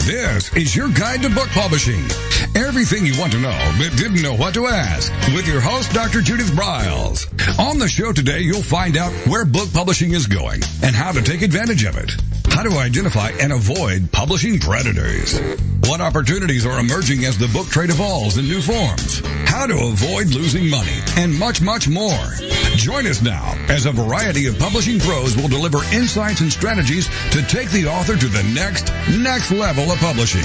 This is your guide to book publishing. Everything you want to know but didn't know what to ask with your host, Dr. Judith Briles. On the show today, you'll find out where book publishing is going and how to take advantage of it. How to identify and avoid publishing predators. What opportunities are emerging as the book trade evolves in new forms. How to avoid losing money and much, much more. Join us now as a variety of publishing pros will deliver insights and strategies to take the author to the next level of publishing.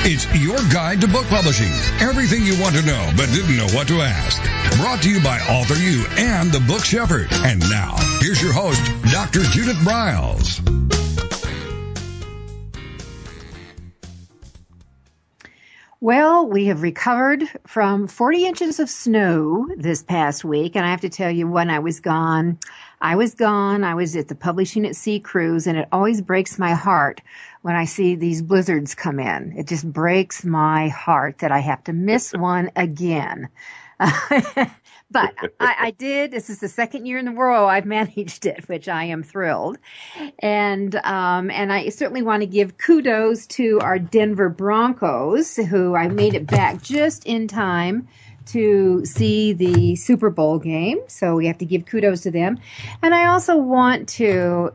It's your guide to book publishing. Everything you want to know but didn't know what to ask. Brought to you by AuthorU and the Book Shepherd. And now, here's your host, Dr. Judith Briles. Well, we have recovered from 40 inches of snow this past week, and I have to tell you, when I was gone. I was at the Publishing at Sea cruise, and it always breaks my heart when I see these blizzards come in. It just breaks my heart that I have to miss one again. But I did. This is the second year in a row I've managed it, which I am thrilled. And I certainly want to give kudos to our Denver Broncos, who I made it back just in time to see the Super Bowl game. So we have to give kudos to them. And I also want to,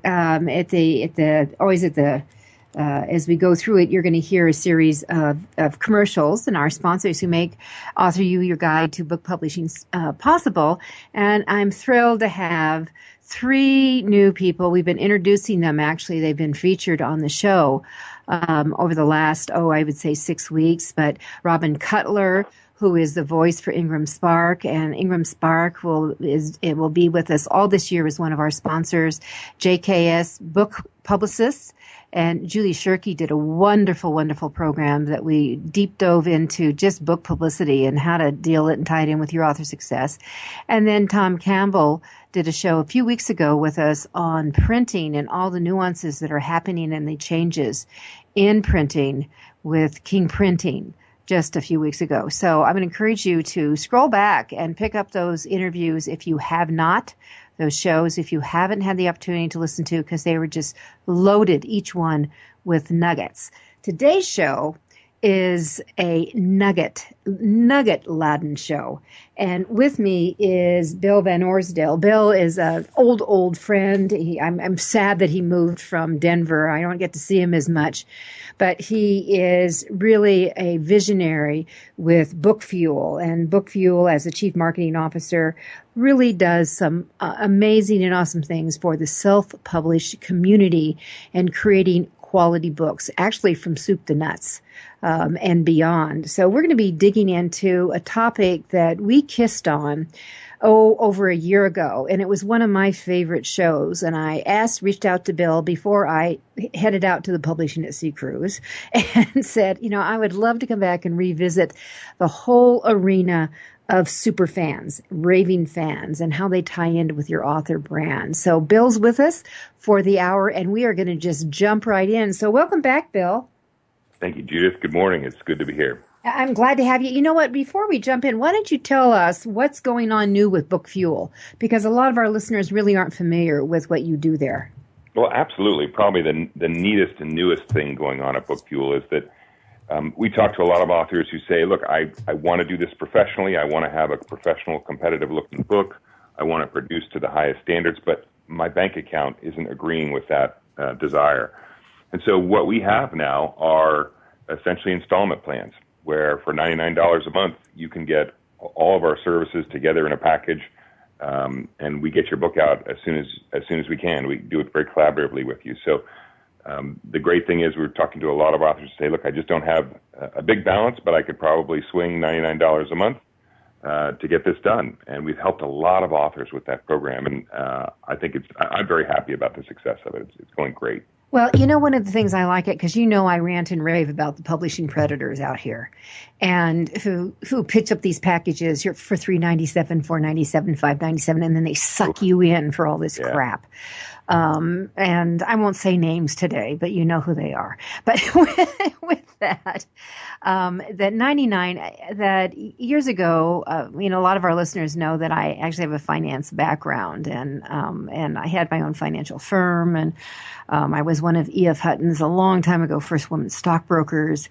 as we go through it, you're going to hear a series of commercials and our sponsors who make AuthorU-Your guide to book publishing possible. And I'm thrilled to have three new people. We've been introducing them. Actually, they've been featured on the show over the last, I would say 6 weeks. But Robin Cutler, who is the voice for Ingram Spark, and Ingram Spark will be with us all this year as one of our sponsors. JKS Book Publicists. And Julie Shirky did a wonderful, wonderful program that we deep dove into just book publicity and how to deal it and tie it in with your author success. And then Tom Campbell did a show a few weeks ago with us on printing and all the nuances that are happening and the changes in printing with King Printing just a few weeks ago. So I'm going to encourage you to scroll back and pick up those interviews if you have not. Those shows, if you haven't had the opportunity to listen to, because they were just loaded, each one with nuggets. Today's show is a nugget-laden show. And with me is Bill Van Orsdale. Bill is an old friend. I'm sad that he moved from Denver. I don't get to see him as much. But he is really a visionary with Book Fuel. And Book Fuel, as the Chief Marketing Officer, really does some amazing and awesome things for the self-published community and creating quality books, actually from soup to nuts and beyond. So we're going to be digging into a topic that we kissed on over a year ago, and it was one of my favorite shows. And I reached out to Bill before I headed out to the Publishing at Sea cruise and said, I would love to come back and revisit the whole arena of super fans, raving fans, and how they tie in with your author brand. So Bill's with us for the hour, and we are going to just jump right in. So welcome back, Bill. Thank you, Judith. Good morning. It's good to be here. I'm glad to have you. You know what? Before we jump in, why don't you tell us what's going on new with Book Fuel? Because a lot of our listeners really aren't familiar with what you do there. Well, absolutely. Probably the neatest and newest thing going on at Book Fuel is that we talk to a lot of authors who say, look, I want to do this professionally. I want to have a professional, competitive-looking book. I want to produce to the highest standards, but my bank account isn't agreeing with that desire. And so what we have now are essentially installment plans, where for $99 a month, you can get all of our services together in a package, and we get your book out as soon as we can. We do it very collaboratively with you. So the great thing is we're talking to a lot of authors who say, look, I just don't have a big balance, but I could probably swing $99 a month to get this done. And we've helped a lot of authors with that program, and I'm very happy about the success of it. It's going great. Well, one of the things I like it, because I rant and rave about the publishing predators out here, and who pitch up these packages for $397, $497, $597, and then they suck you in for all this crap. And I won't say names today, but you know who they are. But with that, that 99, that years ago, a lot of our listeners know that I actually have a finance background, and I had my own financial firm, and I was one of E.F. Hutton's a long time ago first woman stockbrokers.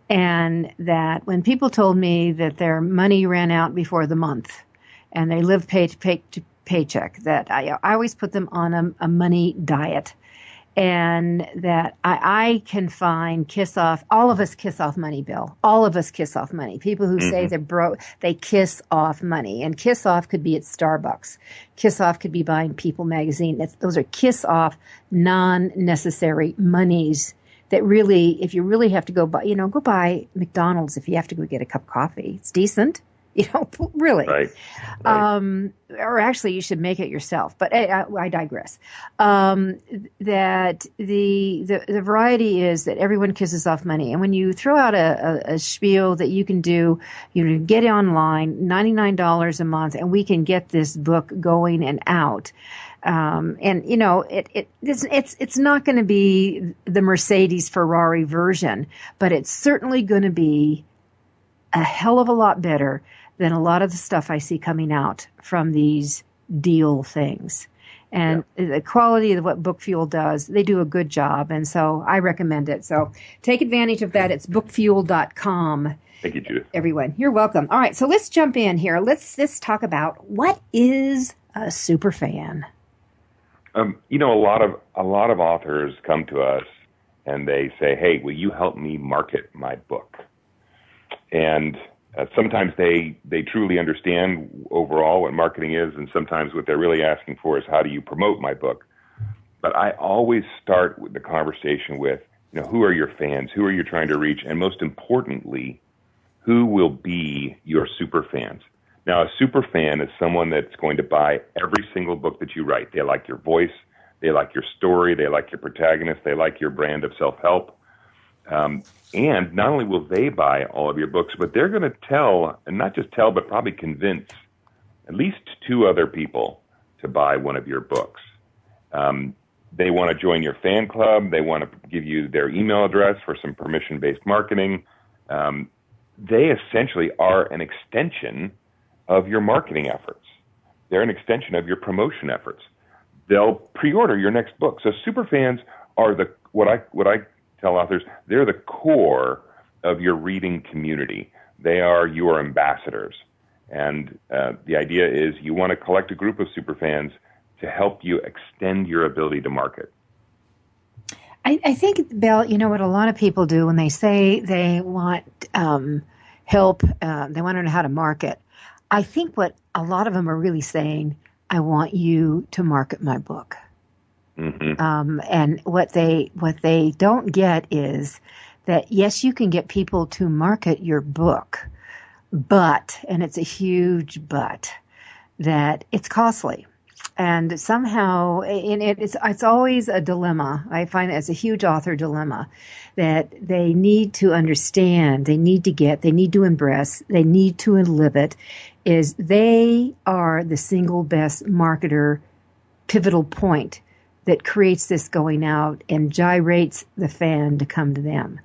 And that when people told me that their money ran out before the month and they lived paycheck, that I always put them on a money diet. And that I can find all of us kiss off money, Bill. All of us kiss off money. People who say they're broke, they kiss off money. And kiss off could be at Starbucks. Kiss off could be buying People magazine. Those are kiss off, non-necessary monies that really, if you really have to go buy McDonald's if you have to go get a cup of coffee. It's decent. Really. Right. Or actually, you should make it yourself. But I digress. That the variety is that everyone kisses off money, and when you throw out a spiel that you can do, get online, $99 a month, and we can get this book going and out. It's not going to be the Mercedes Ferrari version, but it's certainly going to be a hell of a lot better than a lot of the stuff I see coming out from these deal things. And the quality of what Book Fuel does, they do a good job. And so I recommend it. So take advantage of that. It's bookfuel.com. Thank you, Judith. Everyone, you're welcome. All right. So let's jump in here. Let's talk about what is a super fan. A lot of authors come to us and they say, "Hey, will you help me market my book?" And sometimes they truly understand overall what marketing is, and sometimes what they're really asking for is, how do you promote my book? But I always start with the conversation with, who are your fans? Who are you trying to reach? And most importantly, who will be your super fans? Now, a super fan is someone that's going to buy every single book that you write. They like your voice. They like your story. They like your protagonist. They like your brand of self-help. And not only will they buy all of your books, but they're going to tell, and not just tell, but probably convince at least 2 other people to buy one of your books. They want to join your fan club. They want to give you their email address for some permission-based marketing. They essentially are an extension of your marketing efforts. They're an extension of your promotion efforts. They'll pre-order your next book. So superfans are what I tell authors, they're the core of your reading community. They are your ambassadors. And the idea is you want to collect a group of superfans to help you extend your ability to market. I think, Bill, what a lot of people do when they say they want help, they want to know how to market. I think what a lot of them are really saying, I want you to market my book. Mm-hmm. And what they don't get is that, yes, you can get people to market your book, but, and it's a huge but, that it's costly. And somehow, and it's always a dilemma. I find it's a huge author dilemma that they need to understand, they need to embrace, they need to live it, is they are the single best marketer pivotal point that creates this going out and gyrates the fan to come to them.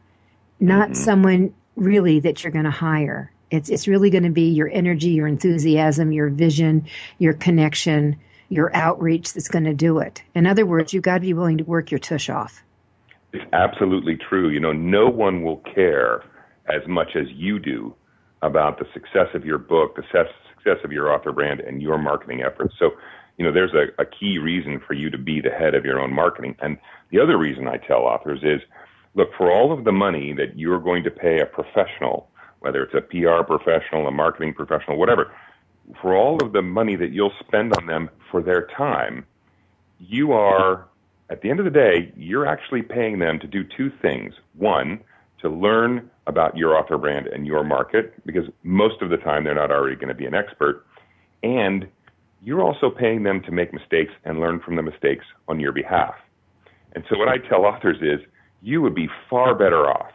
Not someone really that you're going to hire. It's really going to be your energy, your enthusiasm, your vision, your connection, your outreach that's going to do it. In other words, you've got to be willing to work your tush off. It's absolutely true. No one will care as much as you do about the success of your book, the success of your author brand, and your marketing efforts. So, there's a key reason for you to be the head of your own marketing. And the other reason I tell authors is, look, for all of the money that you're going to pay a professional, whether it's a PR professional, a marketing professional, whatever, for all of the money that you'll spend on them for their time, you are, at the end of the day, you're actually paying them to do 2 things. One, to learn about your author brand and your market, because most of the time they're not already going to be an expert. And you're also paying them to make mistakes and learn from the mistakes on your behalf. And so what I tell authors is, you would be far better off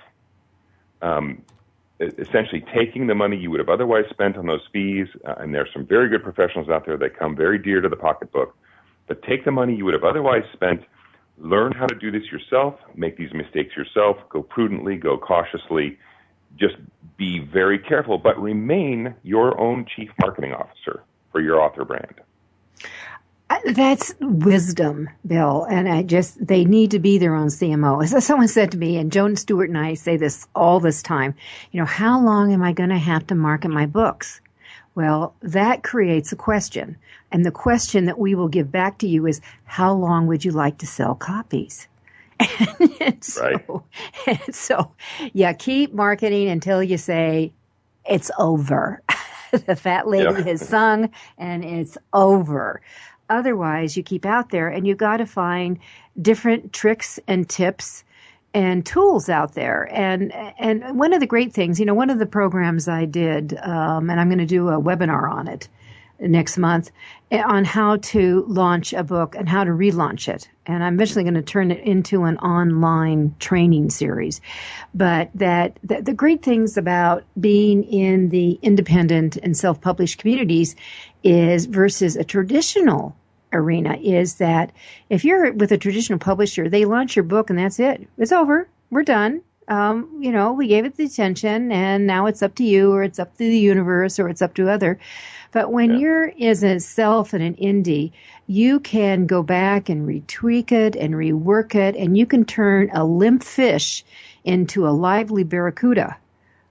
essentially taking the money you would have otherwise spent on those fees, and there's some very good professionals out there that come very dear to the pocketbook, but take the money you would have otherwise spent, learn how to do this yourself, make these mistakes yourself, go prudently, go cautiously, just be very careful, but remain your own chief marketing officer for your author brand. That's wisdom, Bill, and they need to be their own CMO. As someone said to me, and Joan Stewart and I say this all this time, how long am I going to have to market my books? Well, that creates a question. And the question that we will give back to you is, how long would you like to sell copies? So, keep marketing until you say, it's over. The fat lady has sung and it's over. Otherwise, you keep out there and you got to find different tricks and tips and tools out there. And one of the great things, one of the programs I did, and I'm going to do a webinar on it next month, on how to launch a book and how to relaunch it. And I'm eventually going to turn it into an online training series. But the great things about being in the independent and self-published communities is versus a traditional arena is that if you're with a traditional publisher, they launch your book and that's it. It's over. We're done. We gave it the attention and now it's up to you, or it's up to the universe, or it's up to other. But when you're as a self and an indie, you can go back and retweak it and rework it, and you can turn a limp fish into a lively barracuda.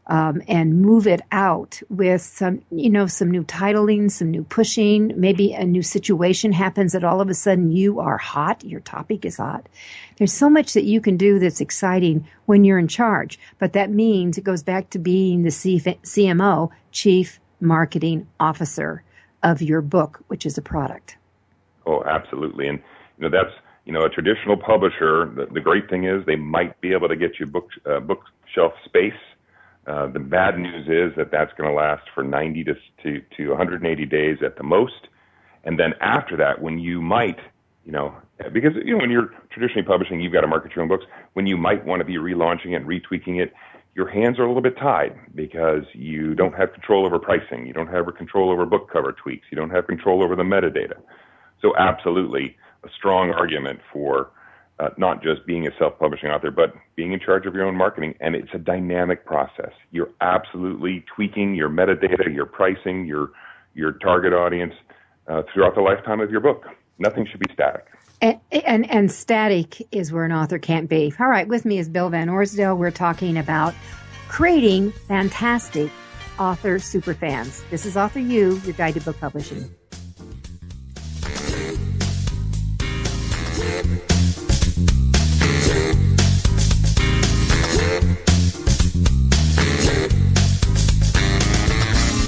And move it out with some new titling, some new pushing, maybe a new situation happens that all of a sudden you are hot, your topic is hot. There's so much that you can do that's exciting when you're in charge, but that means it goes back to being the CMO, Chief Marketing Officer of your book, which is a product. Oh, absolutely. And, that's, a traditional publisher, the great thing is they might be able to get you bookshelf space. The bad news is that that's going to last for 90 to 180 days at the most. And then after that, when you might, because, when you're traditionally publishing, you've got to market your own books. When you might want to be relaunching it, retweaking it, your hands are a little bit tied because you don't have control over pricing. You don't have control over book cover tweaks. You don't have control over the metadata. So absolutely a strong argument for not just being a self-publishing author, but being in charge of your own marketing. And it's a dynamic process. You're absolutely tweaking your metadata, your pricing, your target audience throughout the lifetime of your book. Nothing should be static. And static is where an author can't be. All right, with me is Bill Van Orsdale. We're talking about creating fantastic author superfans. This is AuthorU, your guide to book publishing.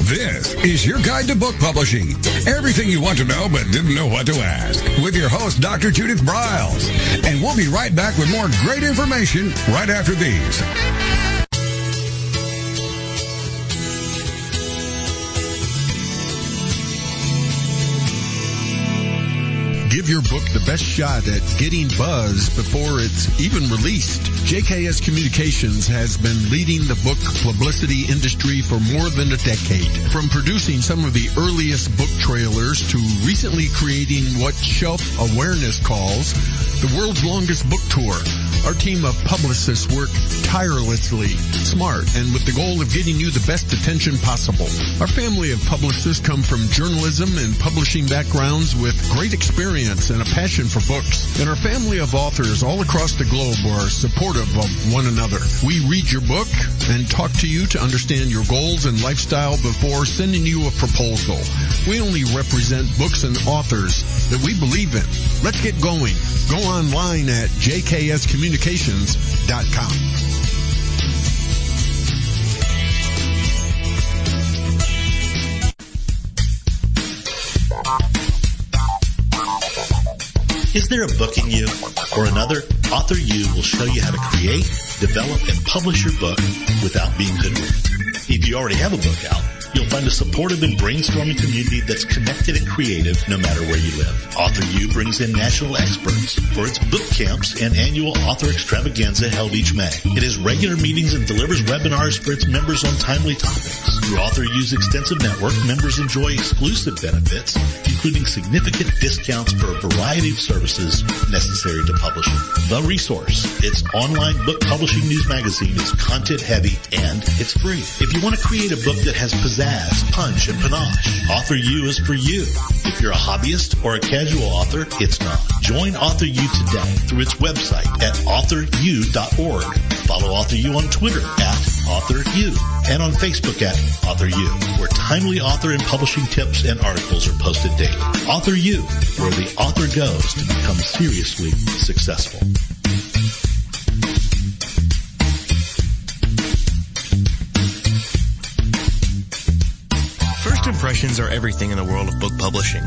This is your guide to book publishing. Everything you want to know but didn't know what to ask. With your host, Dr. Judith Briles. And we'll be right back with more great information right after these. Give your book the best shot at getting buzz before it's even released. JKS Communications has been leading the book publicity industry for more than a decade. From producing some of the earliest book trailers to recently creating what Shelf Awareness calls the world's longest book tour, our team of publicists work tirelessly, smart, and with the goal of getting you the best attention possible. Our family of publicists come from journalism and publishing backgrounds with great experience and a passion for books. And our family of authors all across the globe are supportive of one another. We read your book and talk to you to understand your goals and lifestyle before sending you a proposal. We only represent books and authors that we believe in. Let's get going. Go online at jkscommunications.com. Is there a book in you or another? AuthorU will show you how to create, develop, and publish your book without being hoodwinked. If you already have a book out, You'll find a supportive and brainstorming community that's connected and creative no matter where you live. AuthorU brings in national experts for its book camps and annual author extravaganza held each May. It has regular meetings and delivers webinars for its members on timely topics. Through AuthorU's extensive network, members enjoy exclusive benefits, including significant discounts for a variety of services necessary to publishing. The Resource, its online book publishing news magazine, is content-heavy and it's free. If you want to create a book that has pizzazz, punch, and panache, AuthorU is for you. If you're a hobbyist or a casual author, it's not. Join AuthorU today through its website at AuthorU.org. Follow AuthorU on Twitter at AuthorU and on Facebook at AuthorU, where timely author and publishing tips and articles are posted daily. AuthorU, where the author goes to become seriously successful. First impressions are everything in the world of book publishing.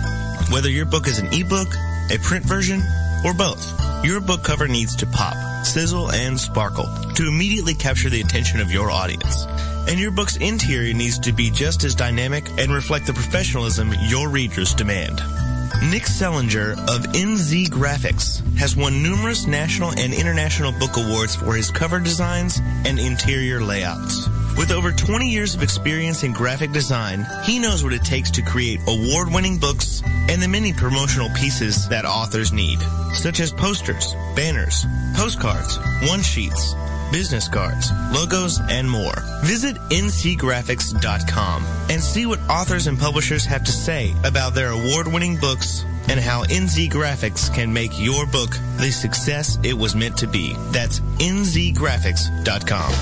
Whether your book is an ebook, a print version, or both, your book cover needs to pop, sizzle, and sparkle to immediately capture the attention of your audience. And your book's interior needs to be just as dynamic and reflect the professionalism your readers demand. Nick Sellinger of NZ Graphics has won numerous national and international book awards for his cover designs and interior layouts. With over 20 years of experience in graphic design, he knows what it takes to create award-winning books and the many promotional pieces that authors need, such as posters, banners, postcards, one-sheets, business cards, logos, and more. Visit ncgraphics.com and see what authors and publishers have to say about their award-winning books and how NZ Graphics can make your book the success it was meant to be. That's nzgraphics.com.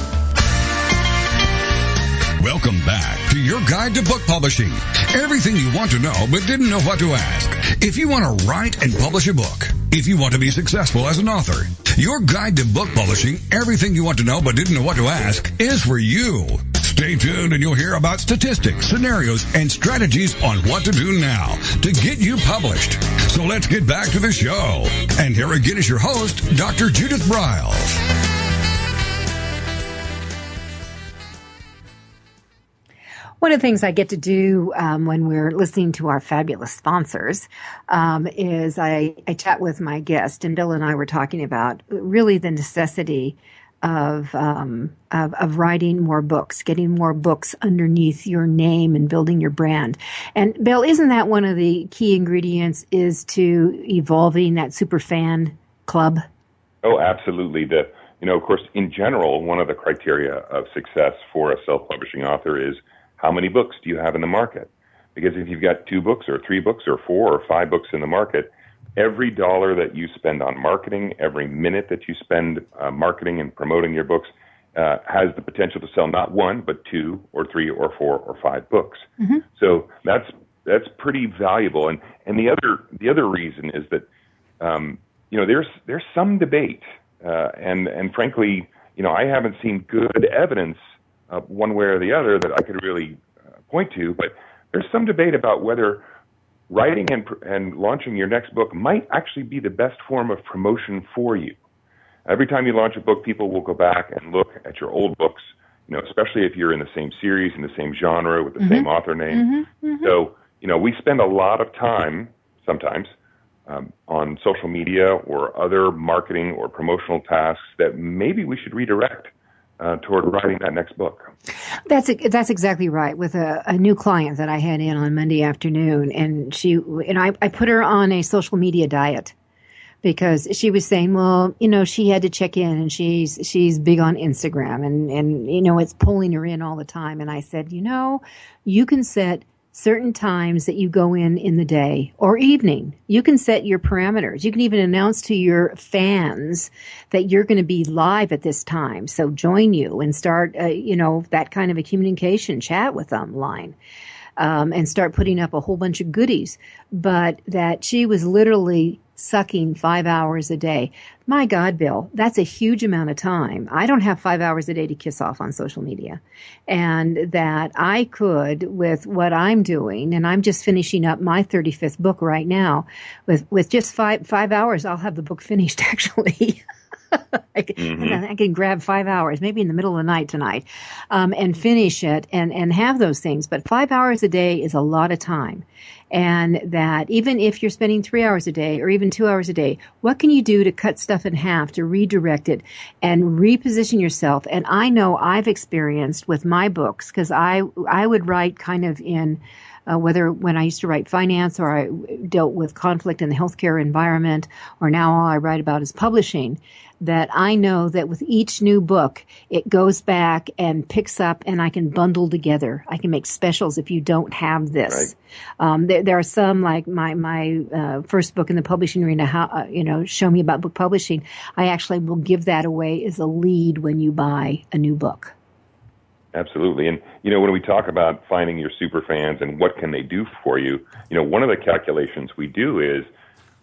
Welcome back to your guide to book publishing. Everything you want to know but didn't know what to ask. If you want to write and publish a book, if you want to be successful as an author, your guide to book publishing, everything you want to know but didn't know what to ask, is for you. Stay tuned and you'll hear about statistics, scenarios, and strategies on what to do now to get you published. So let's get back to the show. And here again is your host, Dr. Judith Briles. One of the things I get to do when we're listening to our fabulous sponsors is I chat with my guest, and Bill and I were talking about really the necessity of writing more books, getting more books underneath your name and building your brand. And Bill, isn't that one of the key ingredients is to evolving that SuperFan club? Oh, absolutely. Of course, in general, one of the criteria of success for a self-publishing author is how many books do you have in the market? Because if you've got 2 books or 3 books or 4 or 5 books in the market, every dollar that you spend on marketing, every minute that you spend marketing and promoting your books has the potential to sell not 1, but 2 or 3 or 4 or 5 books. Mm-hmm. So that's pretty valuable. And the other reason is that there's some debate, and frankly, I haven't seen good evidence one way or the other that I could really point to, but there's some debate about whether writing and launching your next book might actually be the best form of promotion for you. Every time you launch a book, people will go back and look at your old books, especially if you're in the same series, in the same genre, with the same author name. Mm-hmm, mm-hmm. So, we spend a lot of time sometimes on social media or other marketing or promotional tasks that maybe we should redirect toward writing that next book. That's exactly right. With a new client that I had in on Monday afternoon, and I put her on a social media diet because she was saying, well, she had to check in, and she's big on Instagram, and it's pulling her in all the time. And I said, you can set certain times that you go in the day or evening. You can set your parameters. You can even announce to your fans that you're going to be live at this time. So join you and start, that kind of a communication chat with them line. And start putting up a whole bunch of goodies. But that she was literally sucking 5 hours a day. My God, Bill, that's a huge amount of time. I don't have 5 hours a day to kiss off on social media. And that I could, with what I'm doing, and I'm just finishing up my 35th book right now, with just five hours, I'll have the book finished, actually. I can grab 5 hours, maybe in the middle of the night tonight, and finish it and have those things. But 5 hours a day is a lot of time. And that even if you're spending 3 hours a day or even 2 hours a day, what can you do to cut stuff in half, to redirect it and reposition yourself? And I know I've experienced with my books, because I would write kind of in whether when I used to write finance or I dealt with conflict in the healthcare environment, or now all I write about is publishing, that I know that with each new book, it goes back and picks up and I can bundle together. I can make specials if you don't have this. Right. There are some, like my first book in the publishing arena, Show Me About Book Publishing. I actually will give that away as a lead when you buy a new book. Absolutely. And, when we talk about finding your super fans and what can they do for you, one of the calculations we do is,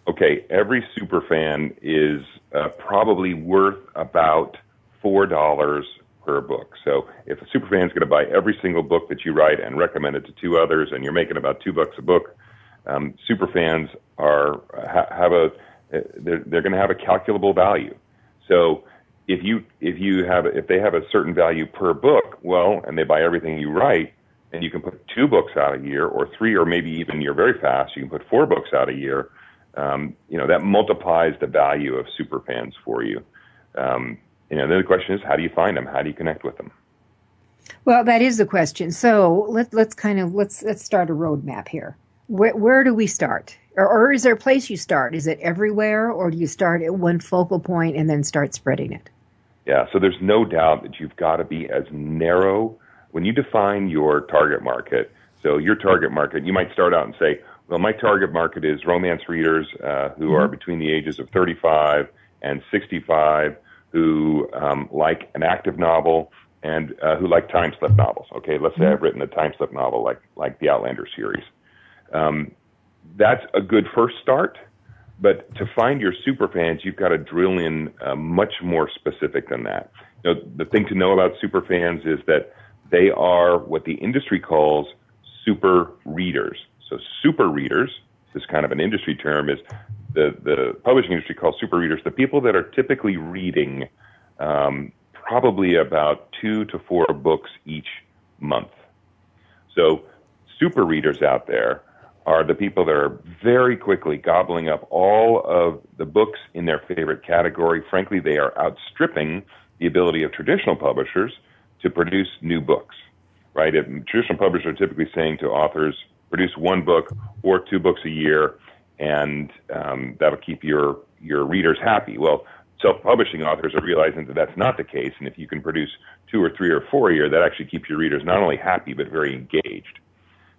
okay, every super fan is probably worth about $4 per book. So if a super fan is going to buy every single book that you write and recommend it to two others, and you're making about $2 a book, super fans they're going to have a calculable value. So if they have a certain value per book, well, and they buy everything you write, and you can put 2 books out a year, or 3, or maybe even you're very fast, you can put 4 books out a year. That multiplies the value of super fans for you. Then the question is, how do you find them? How do you connect with them? Well, that is the question. So let's start a roadmap here. Where do we start? Or is there a place you start? Is it everywhere, or do you start at one focal point and then start spreading it? Yeah, so there's no doubt that you've got to be as narrow when you define your target market. So your target market, you might start out and say, well, my target market is romance readers who are between the ages of 35 and 65, who like an active novel and who like time slip novels. Okay, let's say I've written a time slip novel like the Outlander series. That's a good first start, but to find your super fans, you've got to drill in much more specific than that. The thing to know about super fans is that they are what the industry calls super readers. So super readers, this is kind of an industry term, is the publishing industry calls super readers the people that are typically reading probably about 2 to 4 books each month. So super readers out there are the people that are very quickly gobbling up all of the books in their favorite category. Frankly, they are outstripping the ability of traditional publishers to produce new books, right? Traditional publishers are typically saying to authors, produce 1 book or 2 books a year, and that'll keep your readers happy. Well, self-publishing authors are realizing that that's not the case, and if you can produce 2 or 3 or 4 a year, that actually keeps your readers not only happy, but very engaged.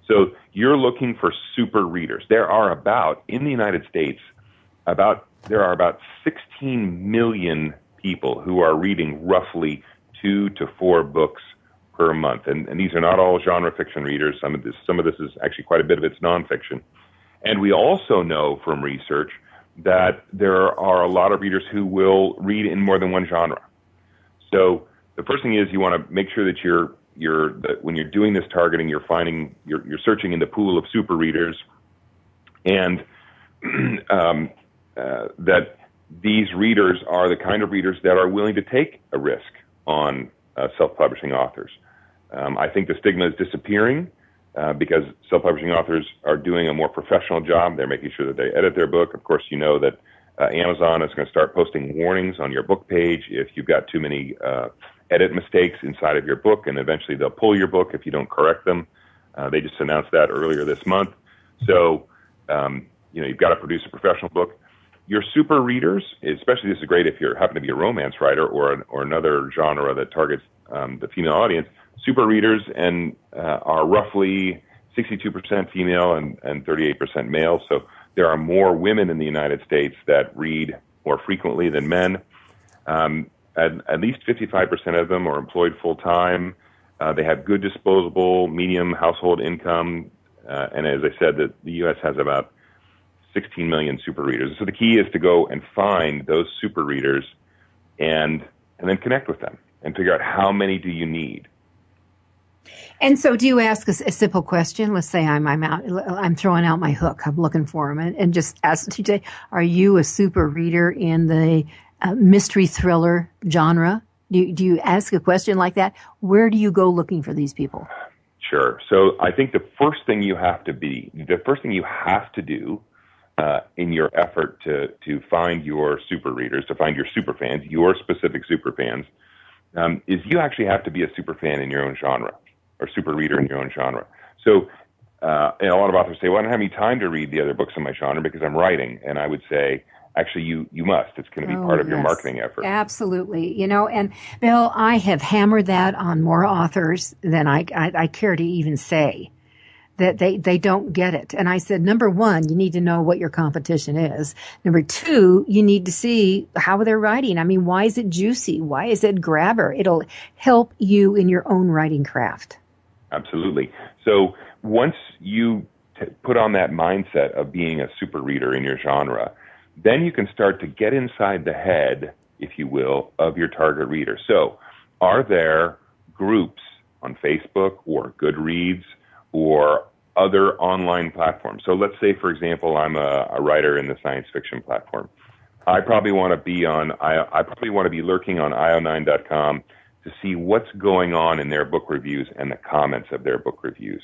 So you're looking for super readers. There are in the United States, there are about 16 million people who are reading roughly 2 to 4 books per month. And these are not all genre fiction readers. Some of this is actually quite a bit of it's nonfiction. And we also know from research that there are a lot of readers who will read in more than one genre. So the first thing is you want to make sure that when you're doing this targeting, you're searching in the pool of super readers, and that these readers are the kind of readers that are willing to take a risk on self-publishing authors. I think the stigma is disappearing because self-publishing authors are doing a more professional job. They're making sure that they edit their book. Of course, you know that Amazon is going to start posting warnings on your book page if you've got too many edit mistakes inside of your book, and eventually they'll pull your book if you don't correct them. They just announced that earlier this month. So, you've got to produce a professional book. Your super readers, especially this is great if you happen to be a romance writer or another genre that targets the female audience. Super readers are roughly 62% female and 38% male. So there are more women in the United States that read more frequently than men. At least 55% of them are employed full-time. They have good disposable, medium household income. And as I said, the U.S. has about 16 million super readers. So the key is to go and find those super readers and then connect with them and figure out how many do you need. And so do you ask a simple question? Let's say I'm throwing out my hook. I'm looking for them and just ask TJ, are you a super reader in the mystery thriller genre? Do you ask a question like that? Where do you go looking for these people? Sure. So I think the first thing you have to do in your effort to find your super readers, to find your super fans, your specific super fans, is you actually have to be a super fan in your own genre, or super reader in your own genre. So and a lot of authors say, well, I don't have any time to read the other books in my genre because I'm writing. And I would say, actually, you must. It's going to be part of your marketing effort. Absolutely. And Bill, I have hammered that on more authors than I care to even say, that they don't get it. And I said, number one, you need to know what your competition is. Number two, you need to see how they're writing. I mean, why is it juicy? Why is it grabber? It'll help you in your own writing craft. Absolutely. So once you put on that mindset of being a super reader in your genre, then you can start to get inside the head, if you will, of your target reader. So are there groups on Facebook or Goodreads or other online platforms? So let's say, for example, I'm a writer in the science fiction platform. I probably want to be lurking on io9.com to see what's going on in their book reviews and the comments of their book reviews.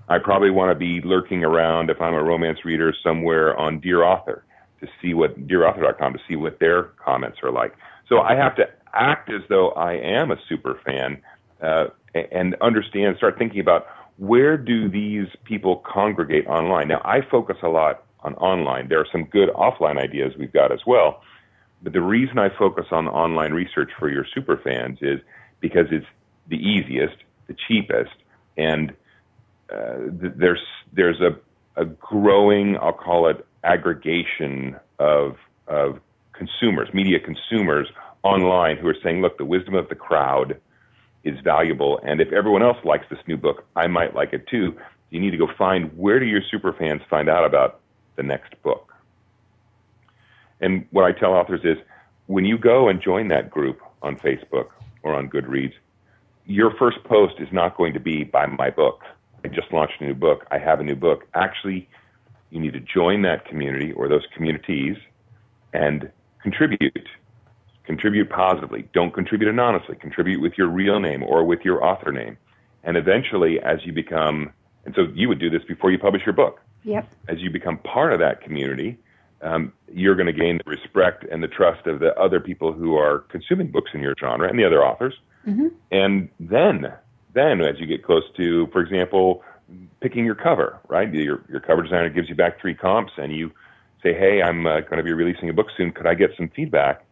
I probably want to be lurking around, if I'm a romance reader, somewhere on Dear Author to see dearauthor.com to see what their comments are like. So I have to act as though I am a super fan and start thinking about, where do these people congregate online? Now, I focus a lot on online. There are some good offline ideas we've got as well. But the reason I focus on online research for your super fans is because it's the easiest, the cheapest, and there's a growing, I'll call it, aggregation of consumers, media consumers online, who are saying, look, the wisdom of the crowd is valuable, and if everyone else likes this new book, I might like it too. You need to go find, where do your super fans find out about the next book? And what I tell authors is, when you go and join that group on Facebook or on Goodreads, your first post is not going to be, buy my book. I just launched a new book. I have a new book. Actually, you need to join that community or those communities and contribute. Contribute positively. Don't contribute anonymously. Contribute with your real name or with your author name. And eventually, as you become, and so you would do this before you publish your book. Yep. As you become part of that community, you're going to gain the respect and the trust of the other people who are consuming books in your genre and the other authors. Mm-hmm. And then as you get close to, for example, picking your cover, right? Your cover designer gives you back 3 comps, and you say, hey, I'm going to be releasing a book soon. Could I get some feedback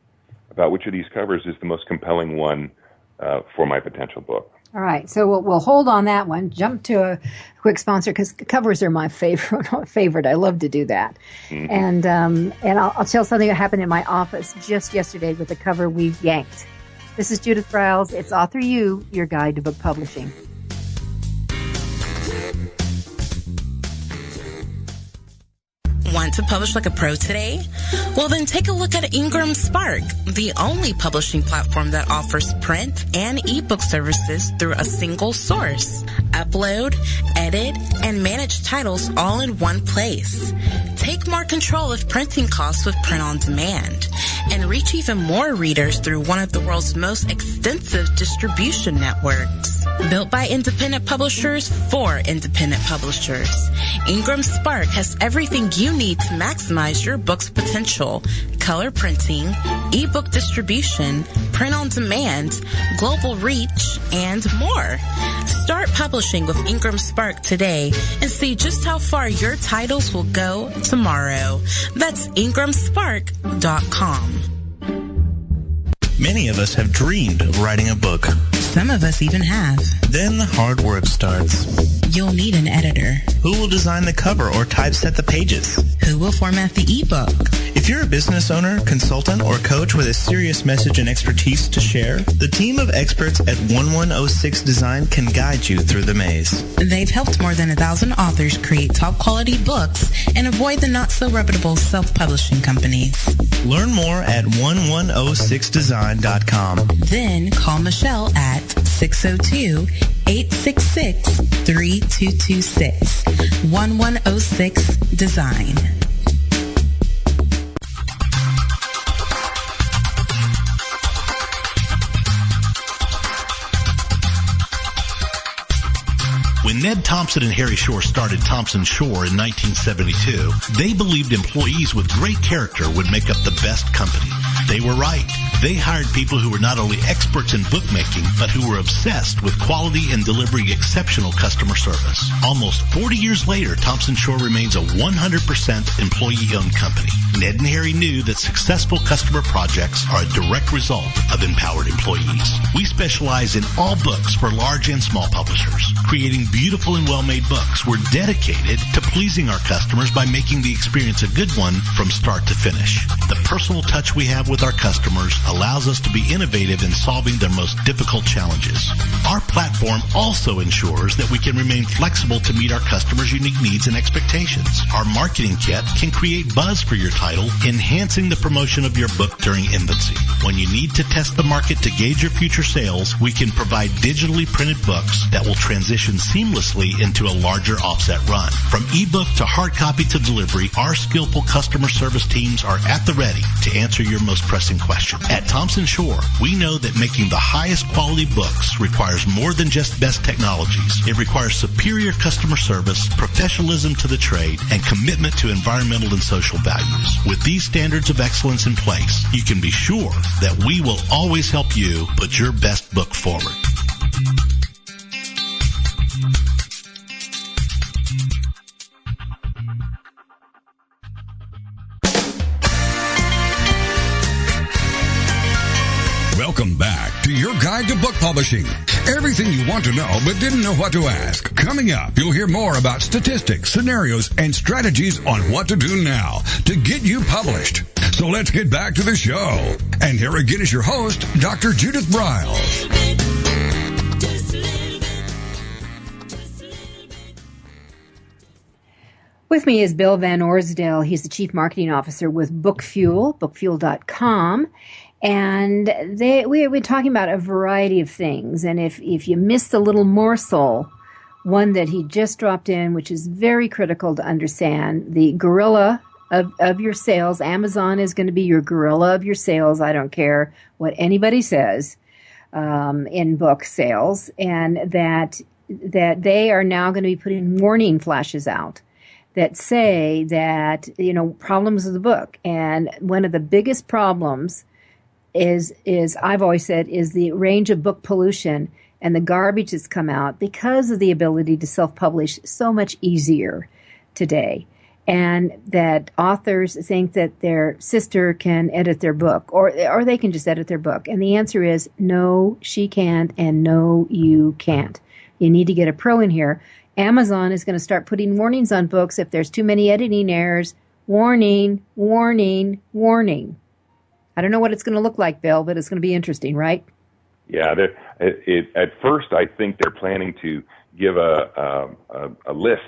about which of these covers is the most compelling one for my potential book? All right, so we'll hold on that one. Jump to a quick sponsor, because covers are my favorite. I love to do that. Mm-hmm. And I'll tell something that happened in my office just yesterday with a cover we yanked. This is Judith Briles. It's AuthorU, your guide to book publishing. Want to publish like a pro today? Well, then take a look at Ingram Spark, the only publishing platform that offers print and ebook services through a single source. Upload, edit, and manage titles all in one place. Take more control of printing costs with print on demand, and reach even more readers through one of the world's most extensive distribution networks. Built by independent publishers for independent publishers, Ingram Spark has everything you need to maximize your book's potential: color printing, ebook distribution, print on demand, global reach, and more. Start publishing with Ingram Spark today and see just how far your titles will go tomorrow. That's ingramspark.com. Many of us have dreamed of writing a book. Some of us even have. Then the hard work starts. You'll need an editor. Who will design the cover or typeset the pages? Who will format the ebook? If you're a business owner, consultant, or coach with a serious message and expertise to share, the team of experts at 1106 Design can guide you through the maze. They've helped more than 1,000 authors create top-quality books and avoid the not-so-reputable self-publishing companies. Learn more at 1106design.com. Then call Michelle at 602-866-3226. 1106 Design. When Ned Thompson and Harry Shore started Thompson Shore in 1972, they believed employees with great character would make up the best company. They were right. They hired people who were not only experts in bookmaking, but who were obsessed with quality and delivering exceptional customer service. Almost 40 years later, Thompson Shore remains a 100% employee-owned company. Ned and Harry knew that successful customer projects are a direct result of empowered employees. We specialize in all books for large and small publishers. Creating beautiful and well-made books, we're dedicated to pleasing our customers by making the experience a good one from start to finish. The personal touch we have with our customers allows us to be innovative in solving their most difficult challenges. Our platform also ensures that we can remain flexible to meet our customers' unique needs and expectations. Our marketing kit can create buzz for your title, enhancing the promotion of your book during infancy. When you need to test the market to gauge your future sales, we can provide digitally printed books that will transition seamlessly into a larger offset run. From ebook to hard copy to delivery, our skillful customer service teams are at the ready to answer your most pressing question. At Thompson Shore, we know that making the highest quality books requires more than just best technologies. It requires superior customer service, professionalism to the trade, and commitment to environmental and social values. With these standards of excellence in place, you can be sure that we will always help you put your best book forward. Welcome back to your guide to book publishing. Everything you want to know but didn't know what to ask. Coming up, you'll hear more about statistics, scenarios, and strategies on what to do now to get you published. So let's get back to the show. And here again is your host, Dr. Judith Briles. With me is Bill Van Orsdale. He's the Chief Marketing Officer with BookFuel, bookfuel.com. And we're talking about a variety of things. And if you missed the little morsel, one that he just dropped in, which is very critical to understand, the gorilla of your sales. Amazon is going to be your gorilla of your sales. I don't care what anybody says in book sales. And that they are now going to be putting warning flashes out that say that, problems with the book. And one of the biggest problems is I've always said is the range of book pollution and the garbage that's come out because of the ability to self-publish so much easier today. And that authors think that their sister can edit their book or they can just edit their book. And the answer is no, she can't, and no, you can't. You need to get a pro in here. Amazon is going to start putting warnings on books if there's too many editing errors. Warning, warning, warning. I don't know what it's going to look like, Bill, but it's going to be interesting, right? Yeah. At first, I think they're planning to give a list.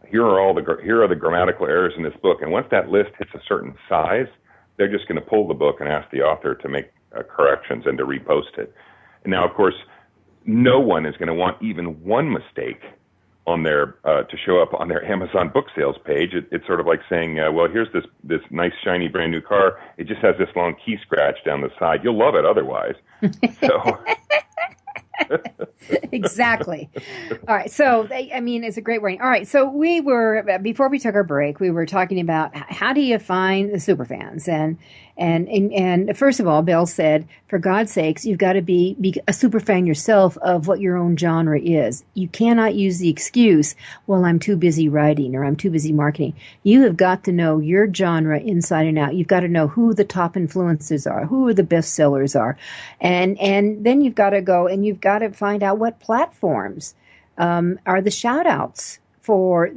Here are the grammatical errors in this book, and once that list hits a certain size, they're just going to pull the book and ask the author to make corrections and to repost it. And now, of course, no one is going to want even one mistake on their to show up on their Amazon book sales page. It's sort of like saying, well, here's this nice shiny brand new car. It just has this long key scratch down the side. You'll love it otherwise. So. Exactly. All right. So, it's a great warning. All right. So before we took our break, we were talking about how do you find the superfans? And first of all, Bill said, for God's sakes, you've got to be a superfan yourself of what your own genre is. You cannot use the excuse, well, I'm too busy writing or I'm too busy marketing. You have got to know your genre inside and out. You've got to know who the top influencers are, who the best sellers are. And then you've got to go and you've got to find out what platforms are the shout outs for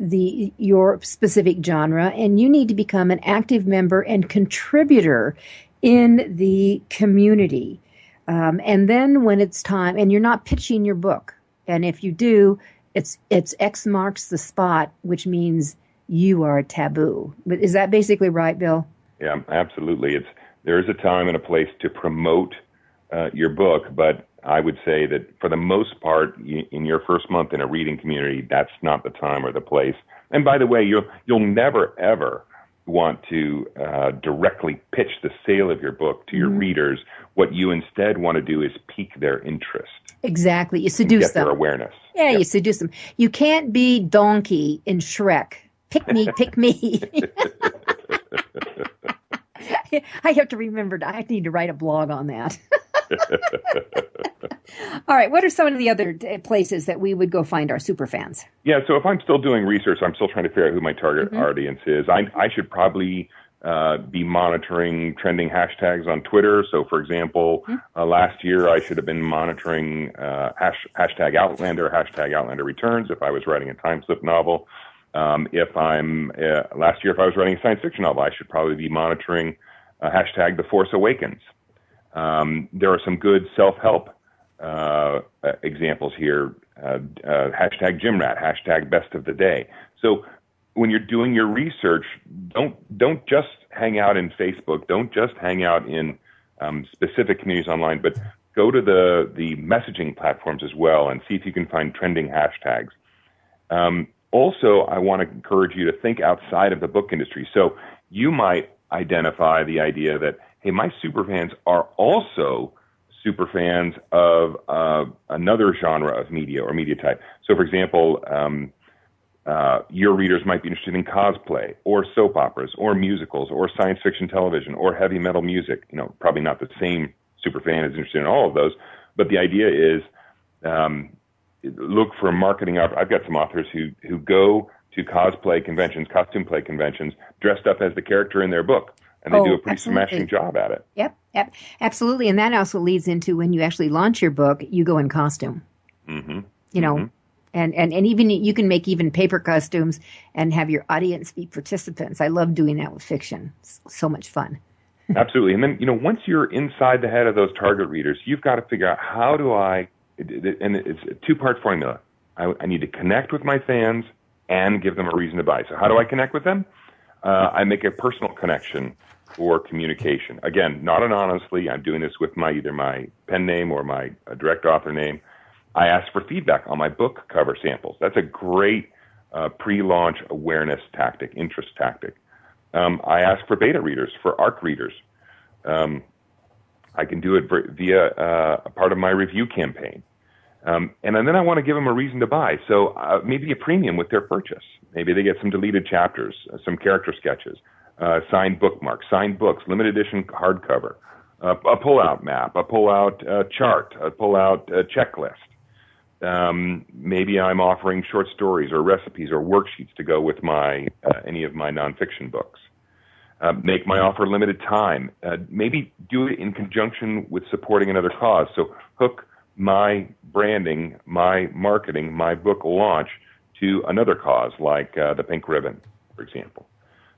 your specific genre, and you need to become an active member and contributor in the community. And then when it's time, and you're not pitching your book, and if you do, it's X marks the spot, which means you are taboo. But is that basically right, Bill? Yeah, absolutely. There is a time and a place to promote your book, but I would say that for the most part, in your first month in a reading community, that's not the time or the place. And by the way, you'll never, ever want to directly pitch the sale of your book to your readers. What you instead want to do is pique their interest. Exactly. You seduce get them. Their awareness. Yeah, Yep. You seduce them. You can't be Donkey in Shrek. Pick me, pick me. I have to remember. I need to write a blog on that. All right. What are some of the other places that we would go find our super fans? Yeah. So if I'm still doing research, I'm still trying to figure out who my target audience is. I should probably be monitoring trending hashtags on Twitter. So, for example, last year I should have been monitoring hashtag Outlander, hashtag Outlander Returns if I was writing a time slip novel. Last year, if I was writing a science fiction novel, I should probably be monitoring hashtag The Force Awakens. There are some good self-help examples here. Hashtag Gymrat, hashtag Best of the Day. So when you're doing your research, don't just hang out in Facebook. Don't just hang out in specific communities online, but go to the messaging platforms as well and see if you can find trending hashtags. Also, I want to encourage you to think outside of the book industry. So you might identify the idea that, hey, my superfans are also superfans of another genre of media or media type. So, for example, your readers might be interested in cosplay or soap operas or musicals or science fiction television or heavy metal music. Probably not the same superfan is interested in all of those, but the idea is look for marketing. I've got some authors who go to cosplay conventions, costume play conventions, dressed up as the character in their book, and they do a pretty smashing job at it. Yep, absolutely. And that also leads into when you actually launch your book, you go in costume. And even you can make even paper costumes and have your audience be participants. I love doing that with fiction. It's so much fun. Absolutely. And then, once you're inside the head of those target readers, you've got to figure out how do and it's a two-part formula. I need to connect with my fans and give them a reason to buy. So how do I connect with them? I make a personal connection for communication. Again, not anonymously. I'm doing this with either my pen name or my direct author name. I ask for feedback on my book cover samples. That's a great pre-launch awareness tactic, interest tactic. I ask for beta readers, for ARC readers. I can do it via a part of my review campaign. And then I want to give them a reason to buy. So maybe a premium with their purchase. Maybe they get some deleted chapters, some character sketches, signed bookmarks, signed books, limited edition hardcover, a pull-out map, a pull-out chart, a pull-out checklist. Maybe I'm offering short stories or recipes or worksheets to go with any of my nonfiction books. Make my offer limited time. Maybe do it in conjunction with supporting another cause. So hook my branding, my marketing, my book launch to another cause like the Pink Ribbon, for example.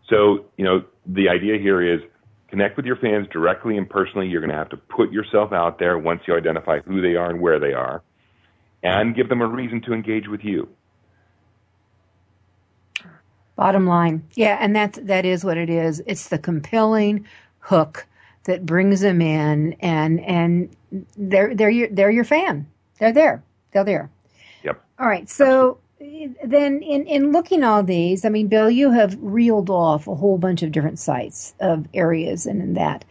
So, the idea here is connect with your fans directly and personally. You're going to have to put yourself out there once you identify who they are and where they are, and give them a reason to engage with you. Bottom line. Yeah, and that is what it is. It's the compelling hook that brings them in, and they're your fan. They're there. Yep. All right. So then in looking at all these, I mean, Bill, you have reeled off a whole bunch of different sites of areas and in that.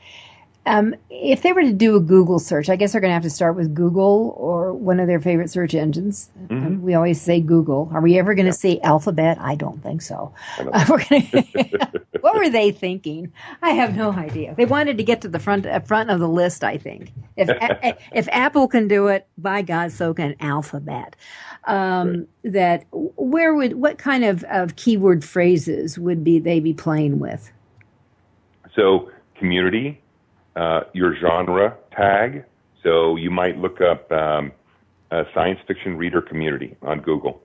If they were to do a Google search, I guess they're going to have to start with Google or one of their favorite search engines. We always say Google. Are we ever going to say Alphabet? I don't think so. What were they thinking? I have no idea. They wanted to get to the front of the list, I think. If Apple can do it, by God, so can Alphabet. What kind of keyword phrases would they be playing with? So community. Your genre tag. So you might look up a science fiction reader community on Google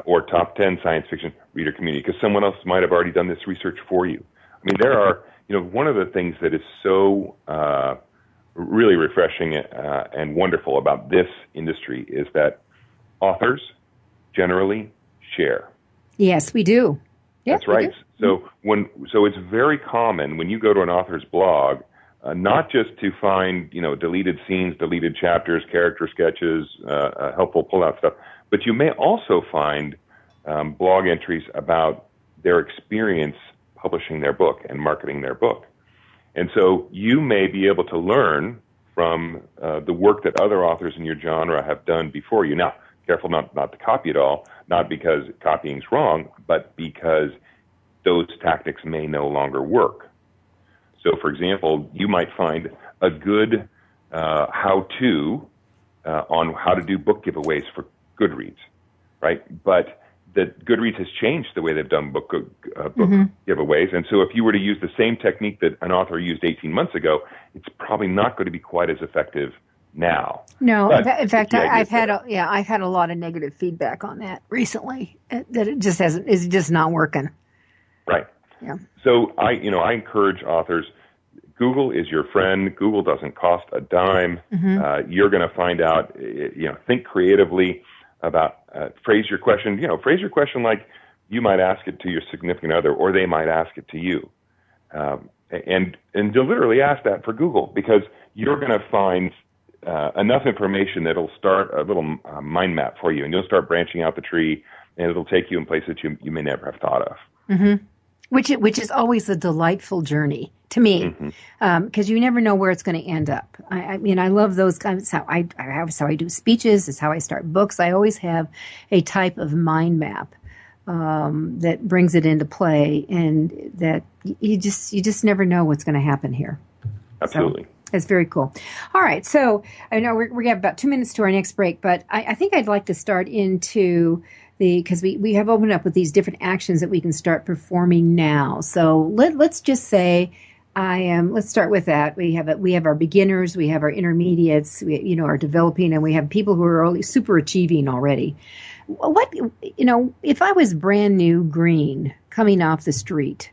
or top 10 science fiction reader community because someone else might have already done this research for you. I mean, there are, one of the things that is so really refreshing and wonderful about this industry is that authors generally share. Yes, we do. Yes, that's right. So it's very common when you go to an author's blog, not just to find, deleted scenes, deleted chapters, character sketches, helpful pull-out stuff, but you may also find blog entries about their experience publishing their book and marketing their book. And so you may be able to learn from the work that other authors in your genre have done before you. Now, careful not to copy it all, not because copying's wrong, but because those tactics may no longer work. So, for example, you might find a good how-to on how to do book giveaways for Goodreads, right? But that Goodreads has changed the way they've done book giveaways. And so if you were to use the same technique that an author used 18 months ago, it's probably not going to be quite as effective now. No, in fact, I've had a lot of negative feedback on that recently, that it just is just not working. Right. Yeah. So I encourage authors, Google is your friend. Google doesn't cost a dime. You're going to find out, think creatively about, phrase your question like you might ask it to your significant other, or they might ask it to you. And literally ask that for Google, because you're going to find enough information that'll start a little mind map for you, and you'll start branching out the tree, and it'll take you in places you may never have thought of. Mm-hmm. Which is always a delightful journey to me, because you never know where it's going to end up. I mean, I love those kinds. It's how I do speeches. It's how I start books. I always have a type of mind map that brings it into play, and that you just never know what's going to happen here. Absolutely. So, that's very cool. All right, so I know we have about 2 minutes to our next break, but I think I'd like to start into because we have opened up with these different actions that we can start performing now. So let's just say let's start with that. We have our beginners, we have our intermediates, our developing, and we have people who are super achieving already. If I was brand new green coming off the street,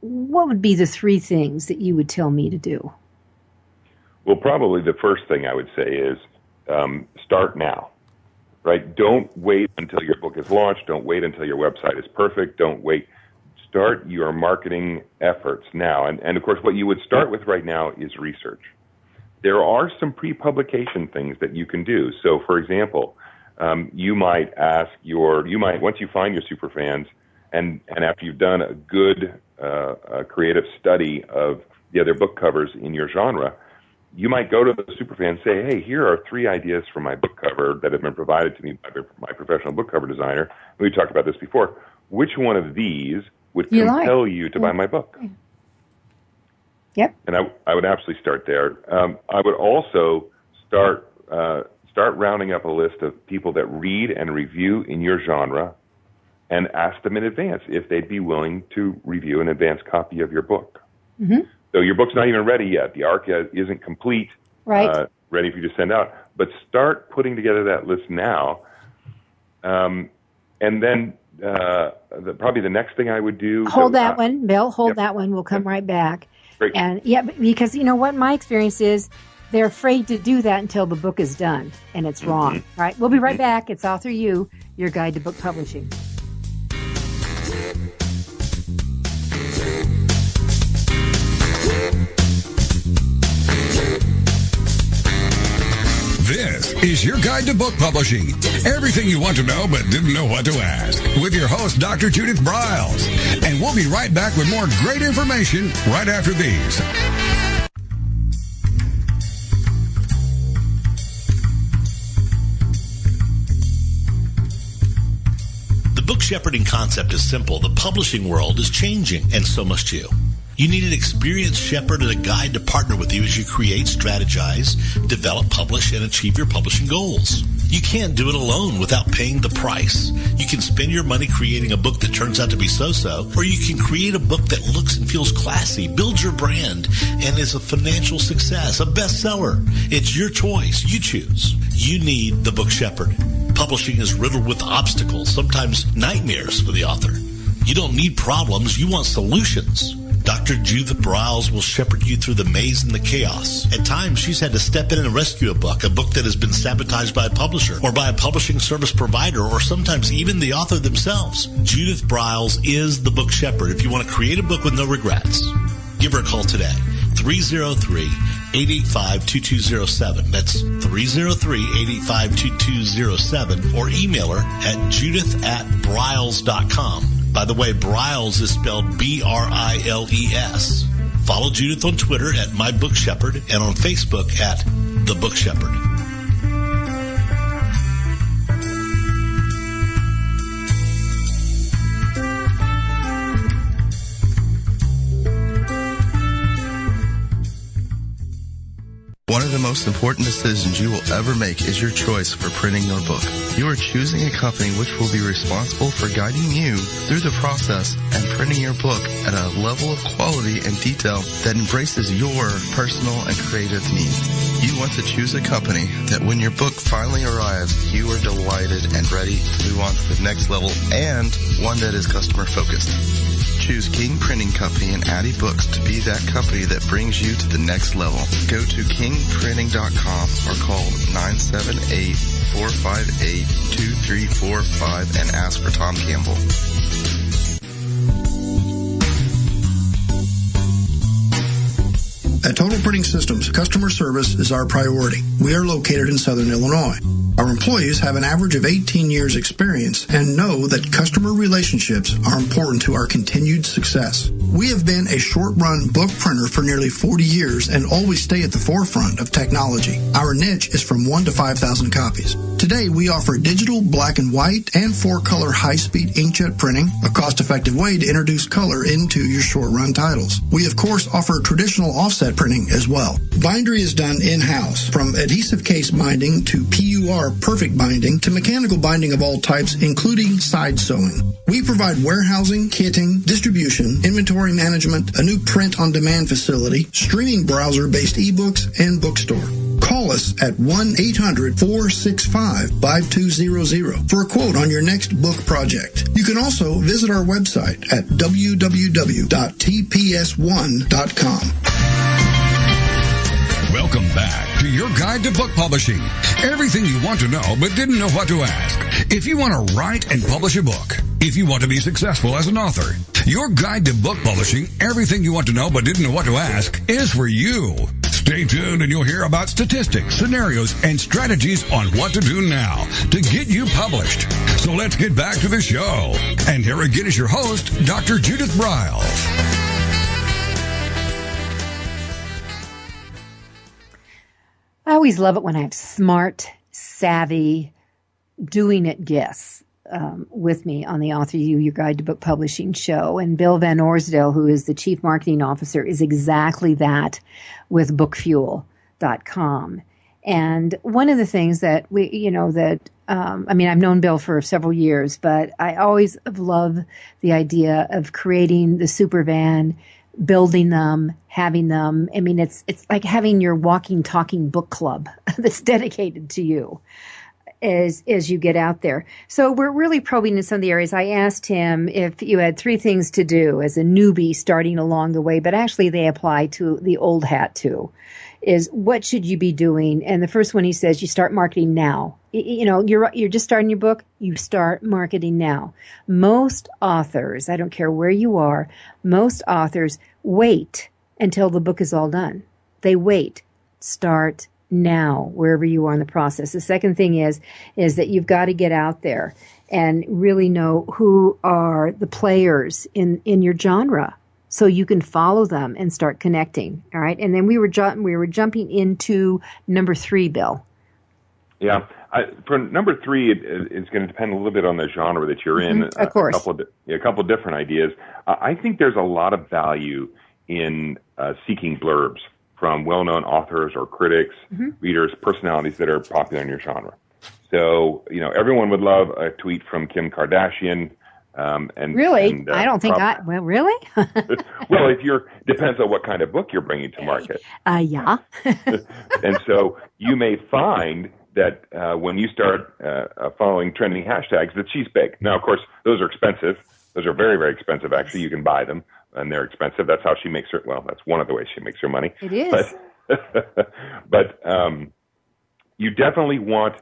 what would be the 3 things that you would tell me to do? Well, probably the first thing I would say is start now, right? Don't wait until your book is launched. Don't wait until your website is perfect. Don't wait. Start your marketing efforts now. And of course, what you would start with right now is research. There are some pre-publication things that you can do. So, for example, you might once you find your superfans, and after you've done a good creative study of the other book covers in your genre, you might go to the superfan and say, hey, here are 3 ideas for my book cover that have been provided to me by my professional book cover designer. We talked about this before. Which one of these would compel you to buy my book? Yep. And I would absolutely start there. I would also start rounding up a list of people that read and review in your genre, and ask them in advance if they'd be willing to review an advanced copy of your book. Mm-hmm. So your book's not even ready yet. The arc isn't complete, right? Ready for you to send out. But start putting together that list now. And then probably the next thing I would do... Hold that one, Bill. Hold that one. We'll come right back. Great. And because you know what my experience is, they're afraid to do that until the book is done, and it's wrong. Right? We'll be right back. It's AuthorU, your guide to book publishing. This is your guide to book publishing. Everything you want to know but didn't know what to ask. With your host, Dr. Judith Briles. And we'll be right back with more great information right after these. The book shepherding concept is simple. The publishing world is changing, and so must you. You need an experienced shepherd and a guide to partner with you as you create, strategize, develop, publish, and achieve your publishing goals. You can't do it alone without paying the price. You can spend your money creating a book that turns out to be so-so, or you can create a book that looks and feels classy, builds your brand, and is a financial success, a bestseller. It's your choice. You choose. You need the book shepherd. Publishing is riddled with obstacles, sometimes nightmares for the author. You don't need problems. You want solutions. Dr. Judith Briles will shepherd you through the maze and the chaos. At times, she's had to step in and rescue a book that has been sabotaged by a publisher or by a publishing service provider, or sometimes even the author themselves. Judith Briles is the book shepherd if you want to create a book with no regrets. Give her a call today. 303-885-2207. That's 303-885-2207. Or email her at judith@briles.com. By the way, Briles is spelled B-R-I-L-E-S. Follow Judith on Twitter at My Book Shepherd and on Facebook at The Book Shepherd. One of the most important decisions you will ever make is your choice for printing your book. You are choosing a company which will be responsible for guiding you through the process and printing your book at a level of quality and detail that embraces your personal and creative needs. You want to choose a company that when your book finally arrives, you are delighted and ready to move on to the next level, and one that is customer focused. Choose King Printing Company and Addy Books to be that company that brings you to the next level. Go to kingprinting.com or call 978-458-2345 and ask for Tom Campbell. At Total Printing Systems, customer service is our priority. We are located in Southern Illinois. Our employees have an average of 18 years experience and know that customer relationships are important to our continued success. We have been a short-run book printer for nearly 40 years and always stay at the forefront of technology. Our niche is from 1 to 5,000 copies. Today, we offer digital, black and white, and 4-color high-speed inkjet printing, a cost-effective way to introduce color into your short-run titles. We, of course, offer traditional offset printing as well. Bindery is done in-house, from adhesive case binding to PUR perfect binding to mechanical binding of all types, including side sewing. We provide warehousing, kitting, distribution, inventory management, a new print-on-demand facility, streaming browser-based ebooks, and bookstore. Call us at 1-800-465-5200 for a quote on your next book project. You can also visit our website at www.tps1.com. Welcome back to your guide to book publishing. Everything you want to know but didn't know what to ask. If you want to write and publish a book, if you want to be successful as an author, your guide to book publishing, everything you want to know but didn't know what to ask, is for you. Stay tuned and you'll hear about statistics, scenarios, and strategies on what to do now to get you published. So let's get back to the show. And here again is your host, Dr. Judith Briles. I always love it when I have smart, savvy, doing it guests with me on the AuthorU-Your Guide to Book Publishing show. And Bill Van Orsdale, who is the Chief Marketing Officer, is exactly that with bookfuel.com. And one of the things that I've known Bill for several years, but I always have loved the idea of creating the super van, building them, having them. I mean, it's like having your walking, talking book club that's dedicated to you as you get out there. So we're really probing in some of the areas. I asked him if you had 3 things to do as a newbie starting along the way, but actually they apply to the old hat too, is what should you be doing? And the first one he says, you start marketing now. You're just starting your book, you start marketing now. Most authors, I don't care where you are, most authors wait until the book is all done. They wait. Start now, wherever you are in the process. The second thing is that you've got to get out there and really know who are the players in your genre, so you can follow them and start connecting. All right. And then we were jumping into number 3, Bill. Yeah. For number 3, it's going to depend a little bit on the genre that you're in. Of course. A couple of different ideas. I think there's a lot of value in seeking blurbs from well-known authors or critics, readers, personalities that are popular in your genre. So, everyone would love a tweet from Kim Kardashian. Really? I don't think well, really? Well, depends on what kind of book you're bringing to market. Yeah. And so you may find that when you start following trending hashtags, that she's big. Now, of course, those are expensive. Those are very, very expensive. Actually, you can buy them, and they're expensive. That's how she makes her. Well, that's one of the ways she makes her money. It is. But you definitely want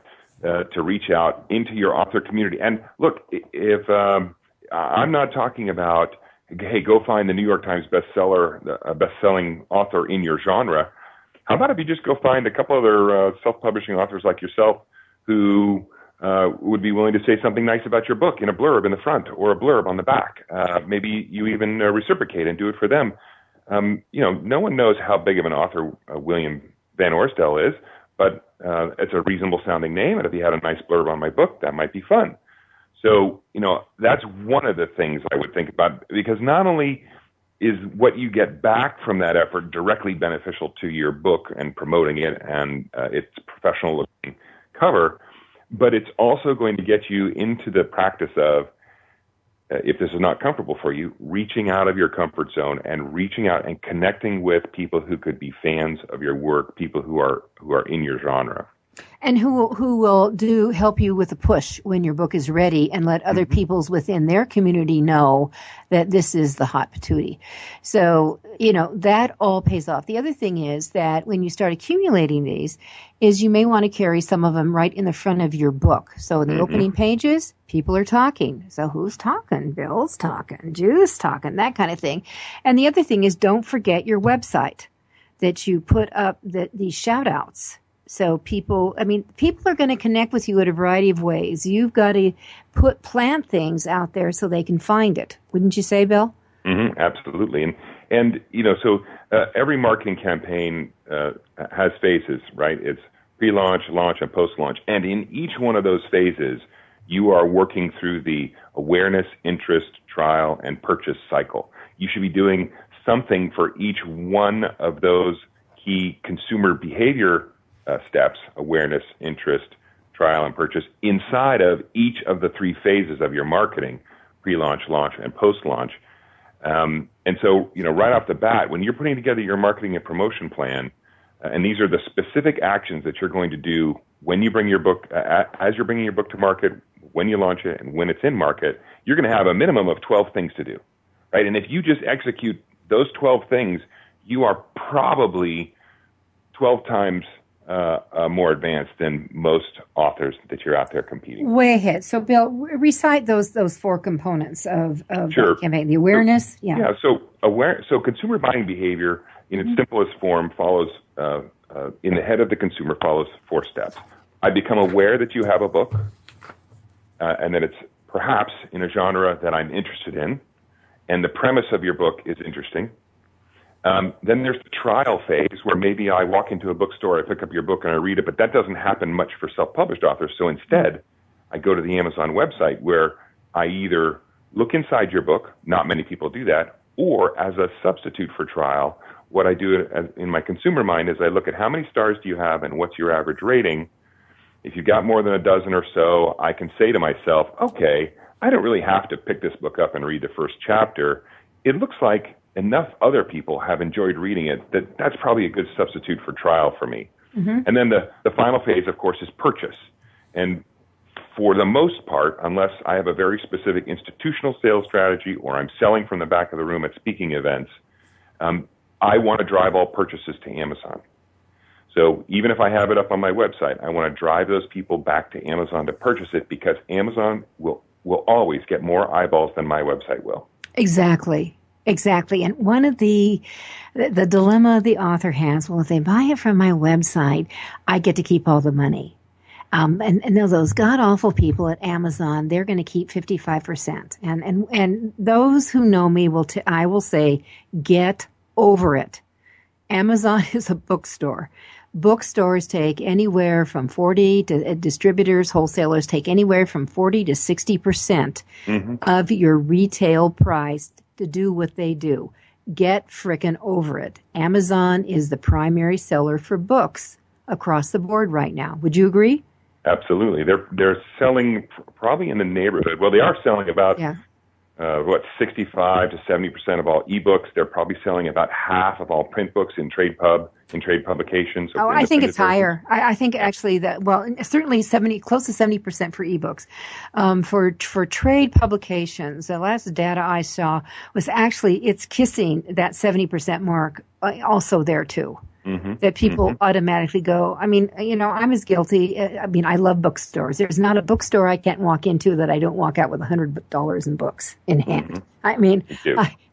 to reach out into your author community. And look, if I'm not talking about, hey, go find the New York Times best-selling author in your genre. How about if you just go find a couple other self-publishing authors like yourself who would be willing to say something nice about your book in a blurb in the front or a blurb on the back. Maybe you even reciprocate and do it for them. No one knows how big of an author William Van Orstel is, but it's a reasonable sounding name, and if he had a nice blurb on my book, that might be fun. So, that's one of the things I would think about, because not only is what you get back from that effort directly beneficial to your book and promoting it and its professional looking cover, but it's also going to get you into the practice of, if this is not comfortable for you, reaching out of your comfort zone and reaching out and connecting with people who could be fans of your work, people who are in your genre. And who will help you with a push when your book is ready and let other peoples within their community know that this is the hot patootie. So, that all pays off. The other thing is that when you start accumulating these, is you may want to carry some of them right in the front of your book. So in the opening pages, people are talking. So who's talking? Bill's talking, Jude's talking, that kind of thing. And the other thing is, don't forget your website, that you put up these shout outs. So people are going to connect with you in a variety of ways. You've got to plant things out there so they can find it. Wouldn't you say, Bill? Mm-hmm, absolutely. And so every marketing campaign has phases, right? It's pre-launch, launch, and post-launch. And in each one of those phases, you are working through the awareness, interest, trial, and purchase cycle. You should be doing something for each one of those key consumer behavior steps: awareness, interest, trial, and purchase, inside of each of the three phases of your marketing: pre-launch, launch, and post-launch. And so, right off the bat, when you're putting together your marketing and promotion plan, and these are the specific actions that you're going to do when you bring your book, as you're bringing your book to market, when you launch it, and when it's in market, you're going to have a minimum of 12 things to do, right? And if you just execute those 12 things, you are probably 12 times more advanced than most authors that you're out there competing with. Way ahead. So, Bill, recite those four components of Sure. the campaign. The awareness. So consumer buying behavior, in its simplest form, follows in the head of the consumer follows 4 steps. I become aware that you have a book, and that it's perhaps in a genre that I'm interested in, and the premise of your book is interesting. Then there's the trial phase, where maybe I walk into a bookstore, I pick up your book, and I read it, but that doesn't happen much for self-published authors. So instead, I go to the Amazon website, where I either look inside your book — not many people do that — or as a substitute for trial, what I do in my consumer mind is I look at how many stars do you have and what's your average rating. If you've got more than a dozen or so, I can say to myself, okay, I don't really have to pick this book up and read the first chapter. It looks like enough other people have enjoyed reading it that's probably a good substitute for trial for me. Mm-hmm. And then the final phase, of course, is purchase. And for the most part, unless I have a very specific institutional sales strategy or I'm selling from the back of the room at speaking events, I want to drive all purchases to Amazon. So even if I have it up on my website, I want to drive those people back to Amazon to purchase it, because Amazon will always get more eyeballs than my website will. Exactly. And one of the dilemma the author has, well, if they buy it from my website, I get to keep all the money. And those god-awful people at Amazon, they're going to keep 55%. And those who know me I will say, get over it. Amazon is a bookstore. Bookstores take anywhere from 40 to distributors, wholesalers take anywhere from 40 to 60% of your retail price to do what they do. Get frickin' over it. Amazon is the primary seller for books across the board right now. Would you agree? Absolutely. They're selling probably in the neighborhood. Well, they are selling about 65 to 70% of all ebooks. They're probably selling about half of all print books in trade publications. Oh, I think it's higher. I think actually certainly close to 70% for ebooks. For trade publications, the last data I saw was actually it's kissing that 70% mark also there too. that people automatically go. I mean, I'm as guilty. I mean, I love bookstores. There's not a bookstore I can't walk into that I don't walk out with $100 in books in hand. I mean,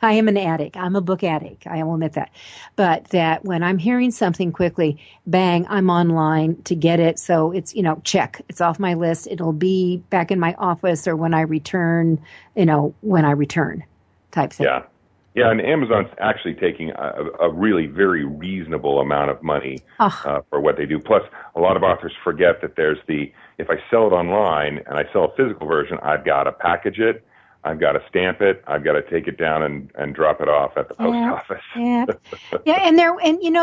I am an addict. I'm a book addict. I will admit that. But that when I'm hearing something quickly, bang, I'm online to get it. So it's, check. It's off my list. It'll be back in my office or when I return, type thing. Yeah. Yeah, and Amazon's actually taking a really very reasonable amount of money for what they do. Plus, a lot of authors forget that there's if I sell it online and I sell a physical version, I've got to package it, I've got to stamp it, I've got to take it down and drop it off at the post office.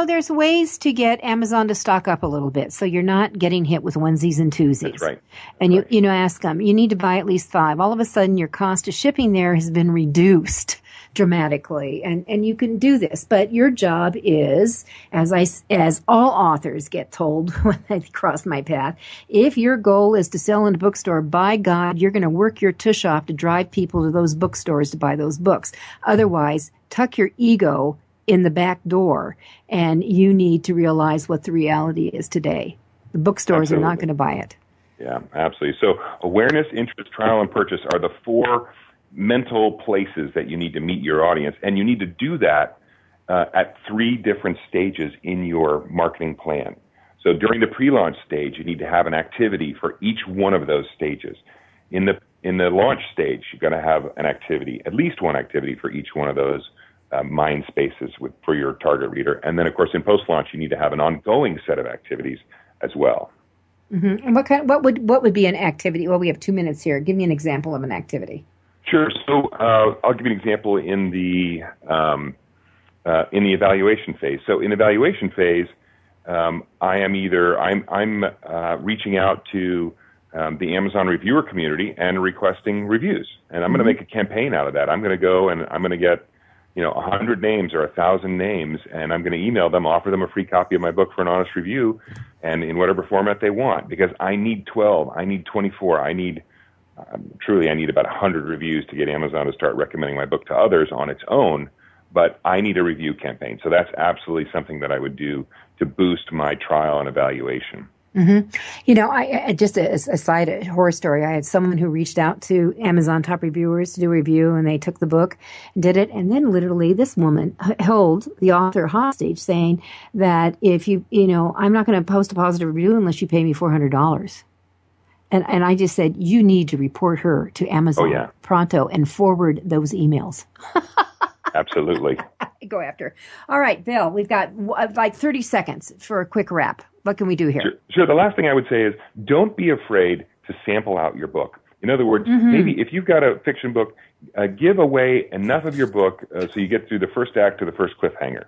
There's ways to get Amazon to stock up a little bit, so you're not getting hit with onesies and twosies. That's right. And you ask them, you need to buy at least 5. All of a sudden, your cost of shipping there has been reduced dramatically, and you can do this. But your job is, as all authors get told when they cross my path, if your goal is to sell in a bookstore, by God, you're going to work your tush off to drive people to those bookstores to buy those books. Otherwise, tuck your ego in the back door, and you need to realize what the reality is today. The bookstores are not going to buy it. Yeah, absolutely. So awareness, interest, trial, and purchase are the 4 mental places that you need to meet your audience, and you need to do that at 3 different stages in your marketing plan. So during the pre-launch stage, you need to have an activity for each one of those stages. In the launch stage, you've got to have an activity, at least one activity for each one of those mind spaces for your target reader. And then, of course, in post-launch, you need to have an ongoing set of activities as well. Mm-hmm. And what would be an activity? Well, we have 2 minutes here. Give me an example of an activity. Sure. So I'll give you an example in the evaluation phase. So in the evaluation phase, I'm reaching out to the Amazon reviewer community and requesting reviews, and I'm going to make a campaign out of that. I'm going to go and I'm going to get 100 names or 1,000 names, and I'm going to email them, offer them a free copy of my book for an honest review, and in whatever format they want, because I need 12, I need 24, I need about 100 reviews to get Amazon to start recommending my book to others on its own, but I need a review campaign. So that's absolutely something that I would do to boost my trial and evaluation. Mm-hmm. I just a side horror story. I had someone who reached out to Amazon top reviewers to do a review, and they took the book, did it, and then literally this woman held the author hostage, saying that if I'm not going to post a positive review unless you pay me $400. And I just said, you need to report her to Amazon pronto and forward those emails. Absolutely. Go after her. All right, Bill, we've got like 30 seconds for a quick wrap. What can we do here? Sure. The last thing I would say is don't be afraid to sample out your book. In other words, maybe if you've got a fiction book, give away enough of your book so you get through the first act to the first cliffhanger.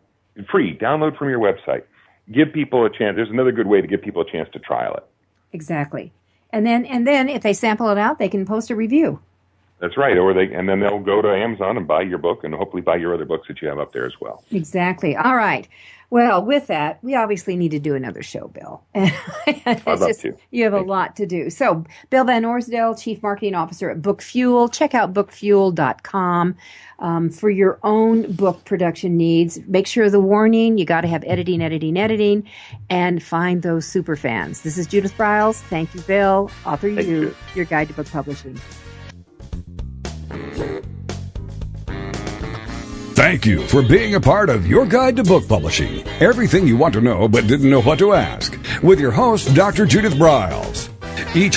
Free. Download from your website. Give people a chance. There's another good way to give people a chance to trial it. Exactly. And then if they sample it out, they can post a review. That's right. And then they'll go to Amazon and buy your book and hopefully buy your other books that you have up there as well. Exactly. All right. Well, with that, we obviously need to do another show, Bill. I'd love to. You have a lot to do. So, Bill Van Orsdale, Chief Marketing Officer at Book Fuel. Check out bookfuel.com for your own book production needs. Make sure the warning, you got to have editing, and find those super fans. This is Judith Briles. Thank you, Bill. AuthorU, your guide to book publishing. Thank you for being a part of Your Guide to Book Publishing. Everything you want to know but didn't know what to ask. With your host, Dr. Judith Briles. Each